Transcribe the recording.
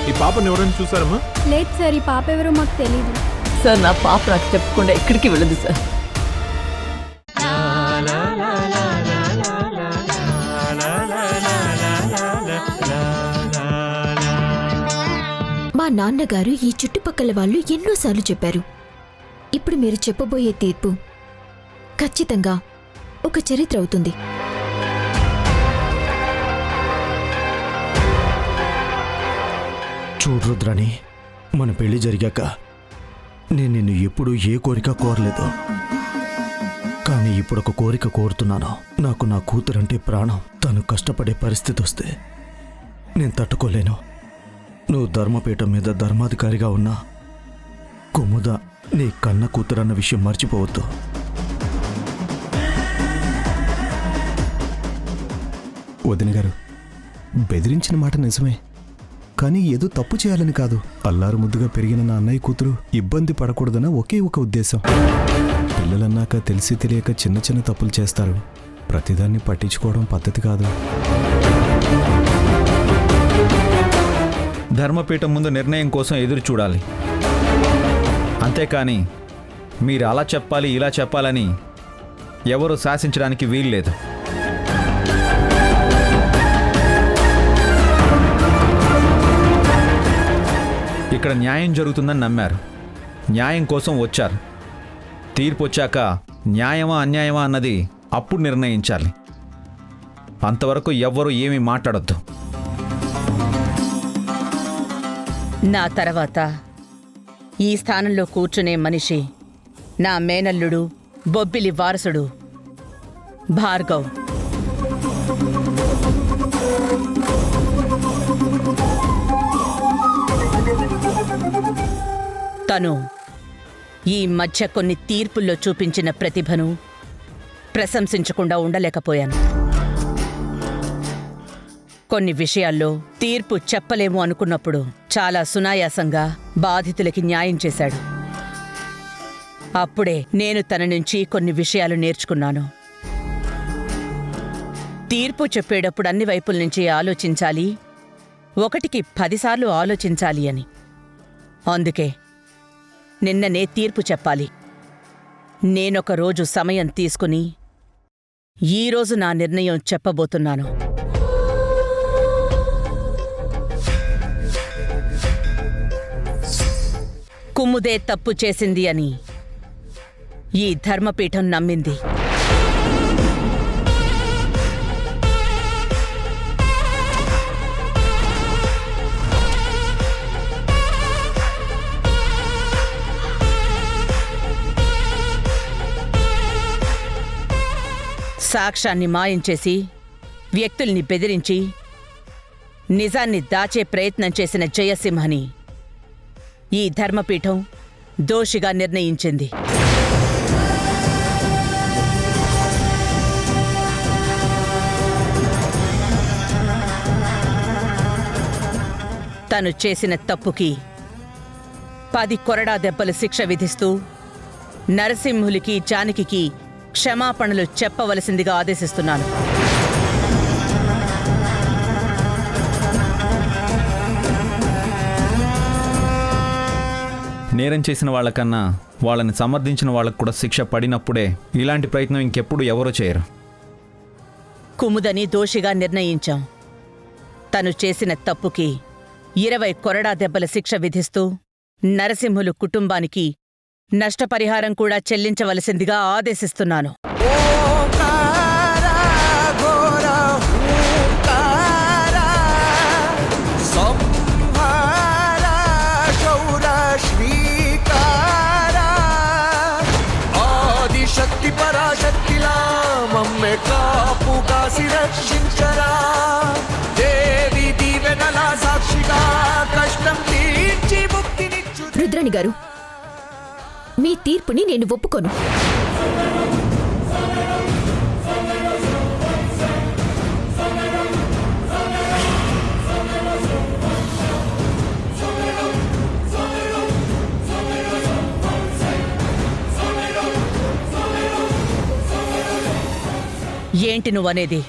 ఈ పాపను ఎవరైనా చూసారమ్మా? లేదు సార్, ఈ పాప ఎవరో మాకు తెలీదు సార్. నా పాప నాకు చెప్పకుండా ఎక్కడికి వెళ్ళదు సార్. మా నాన్నగారు ఈ చుట్టుపక్కల వాళ్ళు ఎన్నోసార్లు చెప్పారు. ఇప్పుడు మీరు చెప్పబోయే తీర్పు ఖచ్చితంగా ఒక చరిత్ర అవుతుంది. చూడు రుద్రాణి, మన పెళ్లి జరిగాక నేను నిన్ను ఎప్పుడూ ఏ కోరిక కోరలేదు. కానీ ఇప్పుడు ఒక కోరిక కోరుతున్నాను. నాకు నా కూతురంటే ప్రాణం. తను కష్టపడే పరిస్థితి వస్తే నేను తట్టుకోలేను. నువ్వు ధర్మపీఠం మీద ధర్మాధికారిగా ఉన్నా కుముద నీ కన్న కూతురన్న విషయం మర్చిపోవద్దు. వదిన గారు, బెదిరించిన మాట నిజమే, కానీ ఏదో తప్పు చేయాలని కాదు. అల్లారు ముద్దుగా పెరిగిన నా అన్నయ్య కూతురు ఇబ్బంది పడకూడదన్న ఒకే ఒక ఉద్దేశం. పిల్లలన్నాక తెలిసి తెలియక చిన్న చిన్న తప్పులు చేస్తారు. ప్రతిదాన్ని పట్టించుకోవడం పద్ధతి కాదు. ధర్మపీఠం ముందు నిర్ణయం కోసం ఎదురు చూడాలి. అంతేకాని మీరు అలా చెప్పాలి ఇలా చెప్పాలని ఎవరు శాసించడానికి వీల్లేదు. ఇక్కడ న్యాయం జరుగుతుందని నమ్మారు, న్యాయం కోసం వచ్చారు. తీర్పు వచ్చాక న్యాయమా అన్యాయమా అన్నది అప్పుడు నిర్ణయించాలి. అంతవరకు ఎవ్వరూ ఏమీ మాట్లాడొద్దు. నా తర్వాత ఈ స్థానంలో కూర్చునే మనిషి నా మేనల్లుడు, బొబ్బిలి వారసుడు భార్గవ్. తను ఈ మధ్య కొన్ని తీర్పుల్లో చూపించిన ప్రతిభను ప్రశంసించకుండా ఉండలేకపోయాను. కొన్ని విషయాల్లో తీర్పు చెప్పలేము అనుకున్నప్పుడు చాలా సునాయాసంగా బాధితులకి న్యాయం చేశాడు. అప్పుడే నేను తన నుంచి కొన్ని విషయాలు నేర్చుకున్నాను. తీర్పు చెప్పేటప్పుడు అన్ని వైపుల నుంచి ఆలోచించాలి, 1కి 10 సార్లు ఆలోచించాలి అని. అందుకే నిన్ననే తీర్పు చెప్పాలి. నేనొక రోజు సమయం తీసుకుని ఈరోజు నా నిర్ణయం చెప్పబోతున్నాను. కుముదే తప్పు చేసింది అని ఈ ధర్మపీఠం నమ్మింది. సాక్ష్యాన్ని మాయం చేసి, వ్యక్తుల్ని బెదిరించి, నిజాన్ని దాచే ప్రయత్నం చేసిన జయసింహని ఈ ధర్మపీఠం దోషిగా నిర్ణయించింది. తను చేసిన తప్పుకి 10 కొరడా దెబ్బలు శిక్ష విధిస్తూ నరసింహులికి, జానకికి క్షమాపణలు చెప్పవలసిందిగా ఆదేశిస్తున్నాను. నేరం చేసిన వాళ్ళకన్నా వాళ్ళని సమర్థించిన వాళ్ళకు కూడా శిక్ష పడినప్పుడే ఇలాంటి ప్రయత్నం ఇంకెప్పుడు ఎవరూ చేయరు. కుముదని దోషిగా నిర్ణయించాం. తను చేసిన తప్పుకి 20 కొరడా దెబ్బల శిక్ష విధిస్తూ నరసింహులు కుటుంబానికి నష్టపరిహారం కూడా చెల్లించవలసిందిగా ఆదేశిస్తున్నాను. రుద్రాణి గారు, మీ తీర్పుని నేను ఒప్పుకోను. ఏంటి నువ్వనేది?